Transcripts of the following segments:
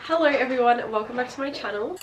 Hello everyone, welcome back to my channel.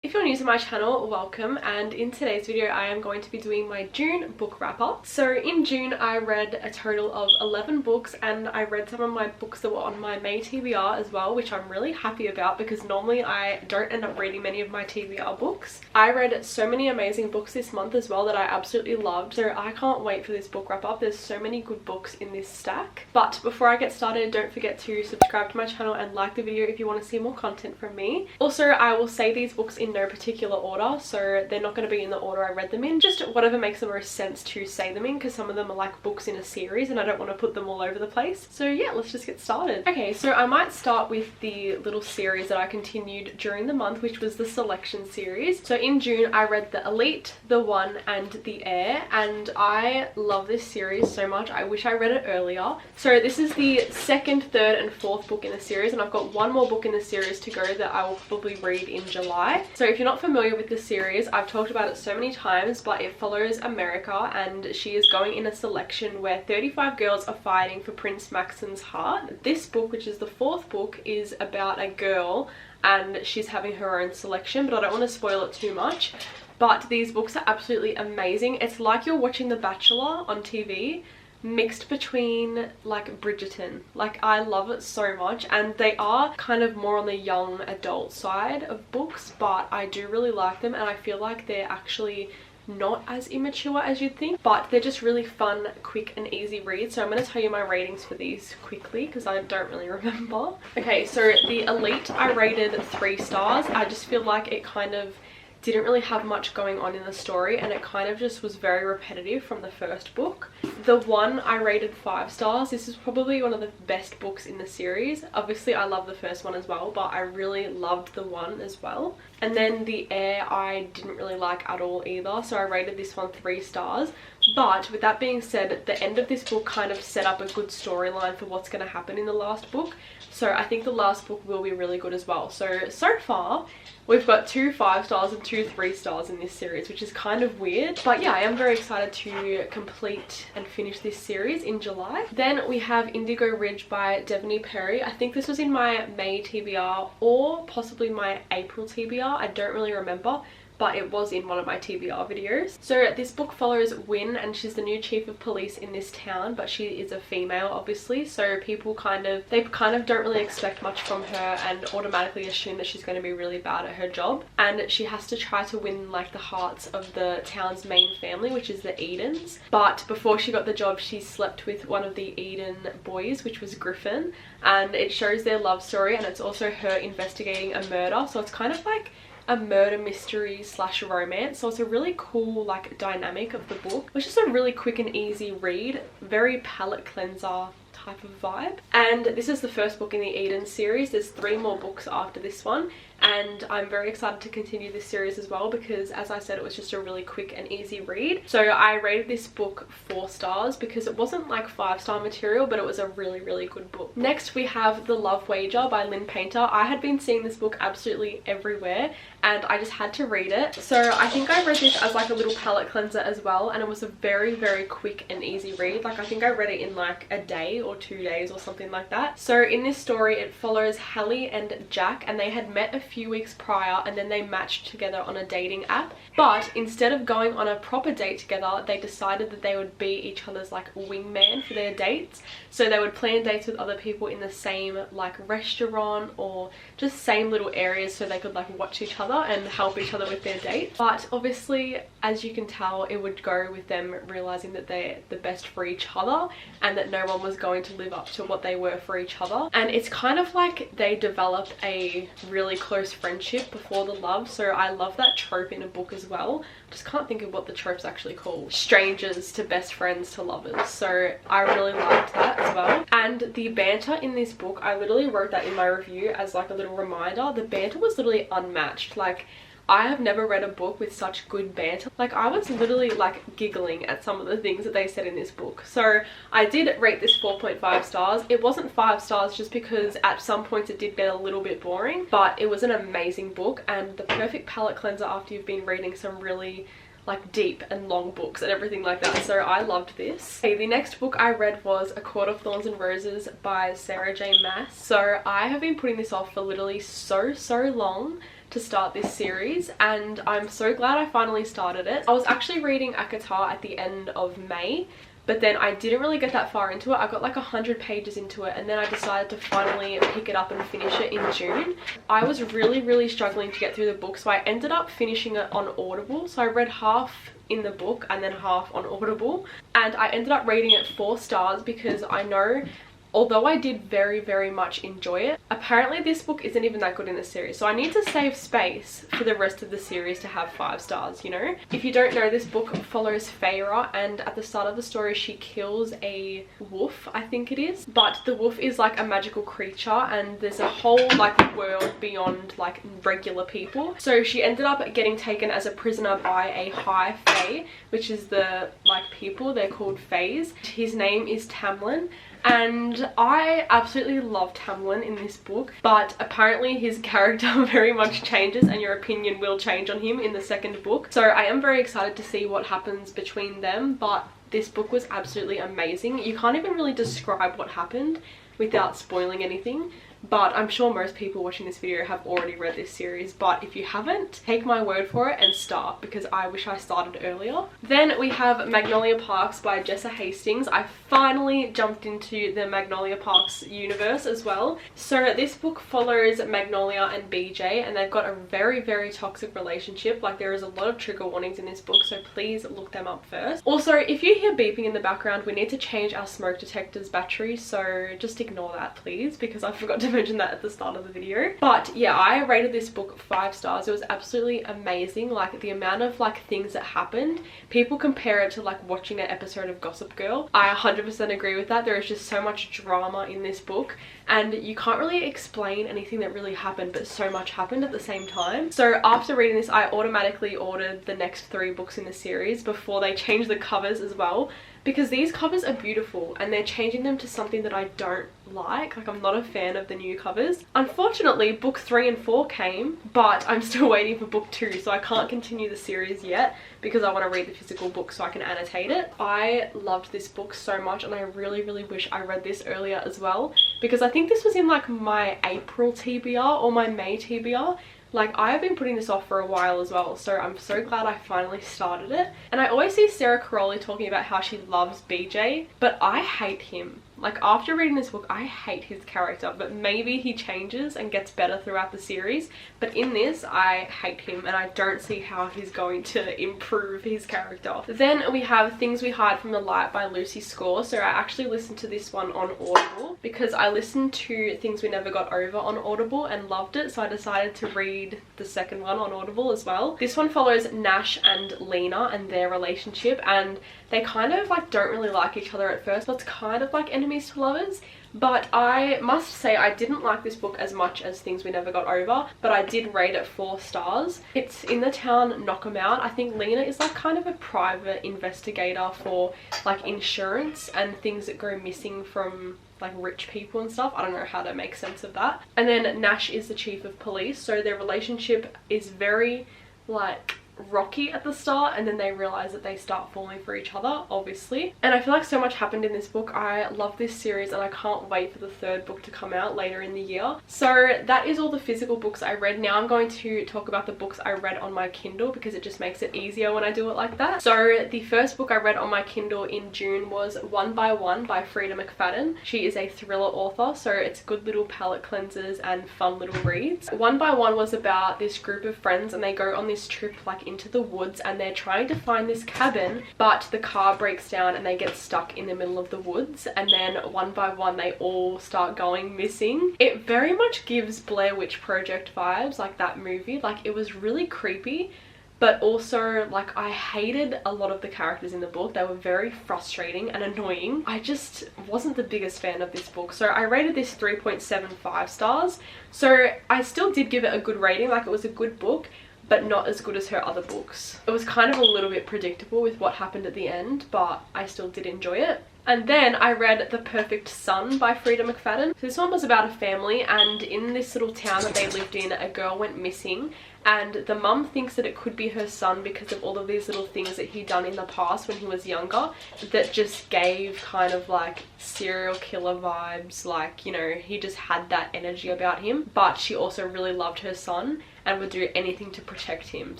If you're new to my channel, welcome, and in today's video I am going to be doing my June book wrap up. So in June I read a total of 11 books, and I read some of my books that were on my May TBR as well, which I'm really happy about because normally I don't end up reading many of my TBR books. I read so many amazing books this month as well that I absolutely loved, so I can't wait for this book wrap up. There's so many good books in this stack. But before I get started, don't forget to subscribe to my channel and like the video if you want to see more content from me. Also, I will say these books in no particular order, so they're not going to be in the order I read them in, just whatever makes the most sense to say them in, because some of them are like books in a series and I don't want to put them all over the place. So yeah, let's just get started. Okay, so I might start with the little series that I continued during the month, which was the selection series. So in June I read The Elite, The One and The Heir, and I love this series so much. I wish I read it earlier. So this is the second, third and fourth book in the series, and I've got one more book in the series to go that I will probably read in July. So if you're not familiar with this series, I've talked about it so many times, but it follows America, and she is going in a selection where 35 girls are fighting for Prince Maxon's heart. This book, which is the fourth book, is about a girl and she's having her own selection, but I don't want to spoil it too much. But these books are absolutely amazing. It's like you're watching The Bachelor on TV mixed between like Bridgerton. Like, I love it so much, and they are kind of more on the young adult side of books, but I do really like them, and I feel like they're actually not as immature as you'd think, but they're just really fun, quick and easy reads. So I'm going to tell you my ratings for these quickly because I don't really remember. Okay, so The Elite I rated 3 stars. I just feel like it kind of didn't really have much going on in the story, and it kind of just was very repetitive from the first book. The One I rated 5 stars. This is probably one of the best books in the series. Obviously I love the first one as well, but I really loved The One as well. And then The Heir I didn't really like at all either, so I rated this one 3 stars. But with that being said, the end of this book kind of set up a good storyline for what's going to happen in the last book, so I think the last book will be really good as well. So far we've got 2 5 stars and 2 3 stars in this series, which is kind of weird, but yeah, I am very excited to complete and finish this series in July. Then we have Indigo Ridge by Devney Perry. I think this was in my May TBR or possibly my April TBR, I don't really remember, but it was in one of my TBR videos. So this book follows Wynne, and she's the new chief of police in this town, but she is a female obviously, so people kind of don't really expect much from her and automatically assume that she's going to be really bad at her job, and she has to try to win like the hearts of the town's main family, which is the Edens. But before she got the job, she slept with one of the Eden boys, which was Griffin, and it shows their love story, and it's also her investigating a murder, so it's kind of like a murder mystery slash romance. So it's a really cool like dynamic of the book, which is a really quick and easy read, very palate cleanser type of vibe. And this is the first book in the Eden series. There's 3 more books after this one, and I'm very excited to continue this series as well because, as I said, it was just a really quick and easy read. So I rated this book 4 stars because it wasn't like 5-star material, but it was a really good book. Next we have The Love Wager by Lynn Painter. I had been seeing this book absolutely everywhere and I just had to read it. So I think I read this as like a little palate cleanser as well, and it was a very quick and easy read. Like, I think I read it in like a day or 2 days or something like that. So in this story it follows Hallie and Jack, and they had met a few weeks prior and then they matched together on a dating app, but instead of going on a proper date together, they decided that they would be each other's like wingman for their dates. So they would plan dates with other people in the same like restaurant or just same little areas, so they could like watch each other and help each other with their dates. But obviously, as you can tell, it would go with them realizing that they're the best for each other and that no one was going to live up to what they were for each other. And it's kind of like they develop a really close friendship before the love. So I love that trope in a book as well. Just can't think of what the trope's actually called. Strangers to best friends to lovers. So I really liked that as well. And the banter in this book, I literally wrote that in my review as like a little reminder. The banter was literally unmatched. Like, I have never read a book with such good banter. Like, I was literally like giggling at some of the things that they said in this book. So I did rate this 4.5 stars. It wasn't 5 stars just because at some points it did get a little bit boring, but it was an amazing book and the perfect palate cleanser after you've been reading some really like deep and long books and everything like that, so I loved this. Okay, the next book I read was A Court of Thorns and Roses by Sarah J Maas. So I have been putting this off for literally so long to start this series, and I'm so glad I finally started it. I was actually reading ACOTAR at the end of May, but then I didn't really get that far into it. I got like 100 pages into it, and then I decided to finally pick it up and finish it in June. I was really struggling to get through the book, so I ended up finishing it on Audible. So I read half in the book and then half on Audible, and I ended up rating it 4 stars because I know, although I did very much enjoy it, apparently this book isn't even that good in the series. So I need to save space for the rest of the series to have 5 stars, you know? If you don't know, this book follows Feyre, and at the start of the story she kills a wolf, I think it is. But the wolf is like a magical creature, and there's a whole like world beyond like regular people. So she ended up getting taken as a prisoner by a high fae, which is the like people, they're called fays. His name is Tamlin. And I absolutely love Tamlin in this book, but apparently his character very much changes, and your opinion will change on him in the second book. So I am very excited to see what happens between them, but this book was absolutely amazing. You can't even really describe what happened without spoiling anything, but I'm sure most people watching this video have already read this series. But if you haven't, take my word for it and start, because I wish I started earlier. Then we have Magnolia Parks by Jessa Hastings. I finally jumped into the Magnolia Parks universe as well. So this book follows Magnolia and BJ, and they've got a very toxic relationship. Like, there is a lot of trigger warnings in this book, so please look them up first. Also, if you hear beeping in the background, we need to change our smoke detector's battery, so just ignore that please, because I forgot to mention that at the start of the video. But yeah, I rated this book 5 stars. It was absolutely amazing. Like, the amount of like things that happened, people compare it to like watching an episode of Gossip Girl. I 100% agree with that. There is just so much drama in this book, and you can't really explain anything that really happened, but so much happened at the same time. So after reading this, I automatically ordered the next 3 books in the series before they changed the covers as well, because these covers are beautiful and they're changing them to something that I don't like. I'm not a fan of the new covers. Unfortunately, book 3 and 4 came, but I'm still waiting for book 2, so I can't continue the series yet because I want to read the physical book so I can annotate it. I loved this book so much, and I really wish I read this earlier as well, because I think this was in like my April TBR or my May TBR. Like, I have been putting this off for a while as well, so I'm so glad I finally started it. And I always see Sarah Caroli talking about how she loves BJ, but I hate him. Like, after reading this book, I hate his character, but maybe he changes and gets better throughout the series. But in this, I hate him, and I don't see how he's going to improve his character. Then we have Things We Hide from the Light by Lucy Score. So I actually listened to this one on Audible because I listened to Things We Never Got Over on Audible and loved it, so I decided to read the second one on Audible as well. This one follows Nash and Lena and their relationship, and they kind of like don't really like each other at first, but it's kind of like enemies to lovers. But I must say I didn't like this book as much as Things We Never Got Over, but I did rate it 4 stars. It's in the town Knockemout. I think Lena is like kind of a private investigator for like insurance and things that go missing from like rich people and stuff. I don't know how to make sense of that. And then Nash is the chief of police, so their relationship is very like rocky at the start, and then they realize that they start falling for each other, obviously. And I feel like so much happened in this book. I love this series, and I can't wait for the 3rd book to come out later in the year. So that is all the physical books I read. Now I'm going to talk about the books I read on my Kindle, because it just makes it easier when I do it like that. So the first book I read on my Kindle in June was One by One by Frida McFadden. She is a thriller author, so it's good little palette cleansers and fun little reads. One by One was about this group of friends, and they go on this trip like into the woods, and they're trying to find this cabin, but the car breaks down and they get stuck in the middle of the woods, and then one by one they all start going missing. It very much gives Blair Witch Project vibes, like that movie. Like, it was really creepy, but also like I hated a lot of the characters in the book. They were very frustrating and annoying. I just wasn't the biggest fan of this book, so I rated this 3.75 stars. So I still did give it a good rating. Like, it was a good book, but not as good as her other books. It was kind of a little bit predictable with what happened at the end, but I still did enjoy it. And then I read The Perfect Son by Frida McFadden. So this one was about a family, and in this little town that they lived in, a girl went missing, and the mum thinks that it could be her son because of all of these little things that he'd done in the past when he was younger that just gave kind of like serial killer vibes, like, you know, he just had that energy about him. But she also really loved her son and would do anything to protect him.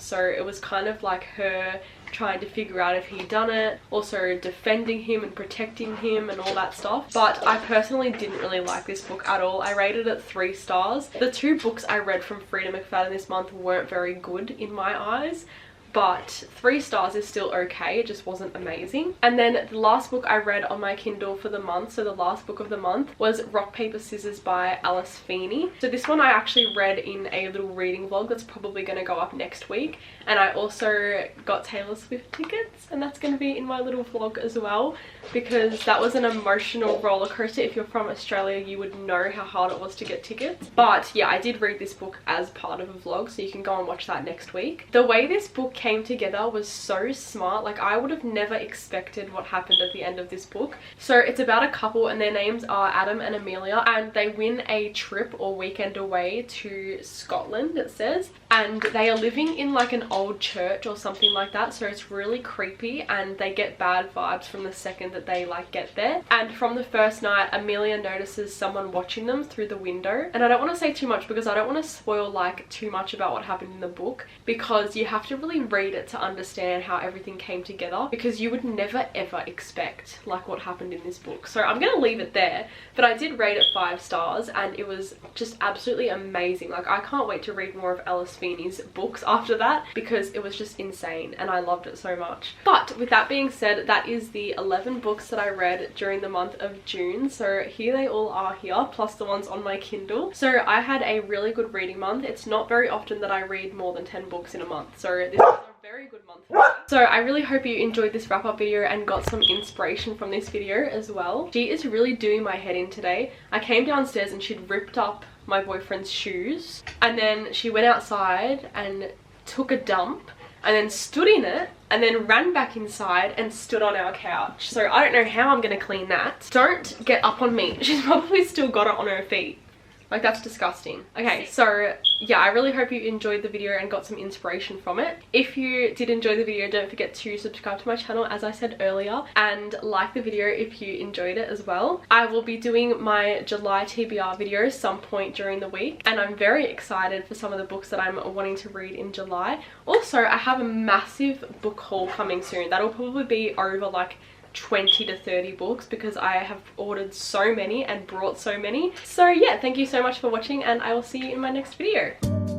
So it was kind of like her trying to figure out if he'd done it, also defending him and protecting him and all that stuff. But I personally didn't really like this book at all. I rated it 3 stars. The 2 books I read from Frida McFadden this month weren't very good in my eyes, but 3 stars is still okay. It just wasn't amazing. And then the last book I read on my Kindle for the month, so the last book of the month, was Rock Paper Scissors by Alice Feeney. So this one I actually read in a little reading vlog that's probably going to go up next week. And I also got Taylor Swift tickets, and that's going to be in my little vlog as well, because that was an emotional roller coaster. If you're from Australia, you would know how hard it was to get tickets. But yeah, I did read this book as part of a vlog, so you can go and watch that next week. The way this book came together was so smart. Like, I would have never expected what happened at the end of this book. So it's about a couple, and their names are Adam and Amelia, and they win a trip or weekend away to Scotland, it says, and they are living in like an old church or something like that. So it's really creepy, and they get bad vibes from the second that they like get there. And from the first night, Amelia notices someone watching them through the window. And I don't want to say too much because I don't want to spoil like too much about what happened in the book, because you have to really read it to understand how everything came together, because you would never ever expect like what happened in this book. So I'm gonna leave it there, but I did rate it 5 stars, and it was just absolutely amazing. Like, I can't wait to read more of Alice Feeney's books after that, because it was just insane and I loved it so much. But with that being said, that is the 11 books that I read during the month of June. So here they all are here, plus the ones on my Kindle. So I had a really good reading month. It's not very often that I read more than 10 books in a month, so this is a very good month for me. So I really hope you enjoyed this wrap up video and got some inspiration from this video as well. She is really doing my head in today. I came downstairs and she'd ripped up my boyfriend's shoes, and then she went outside and took a dump, and then stood in it, and then ran back inside and stood on our couch. So I don't know how I'm gonna clean that. Don't get up on me. She's probably still got it on her feet. Like, that's disgusting. Okay, so yeah, I really hope you enjoyed the video and got some inspiration from it. If you did enjoy the video, don't forget to subscribe to my channel, as I said earlier, and like the video if you enjoyed it as well. I will be doing my July TBR video some point during the week, and I'm very excited for some of the books that I'm wanting to read in July. Also, I have a massive book haul coming soon. That'll probably be over like 20 to 30 books, because I have ordered so many and brought so many. So yeah, thank you so much for watching, and I will see you in my next video.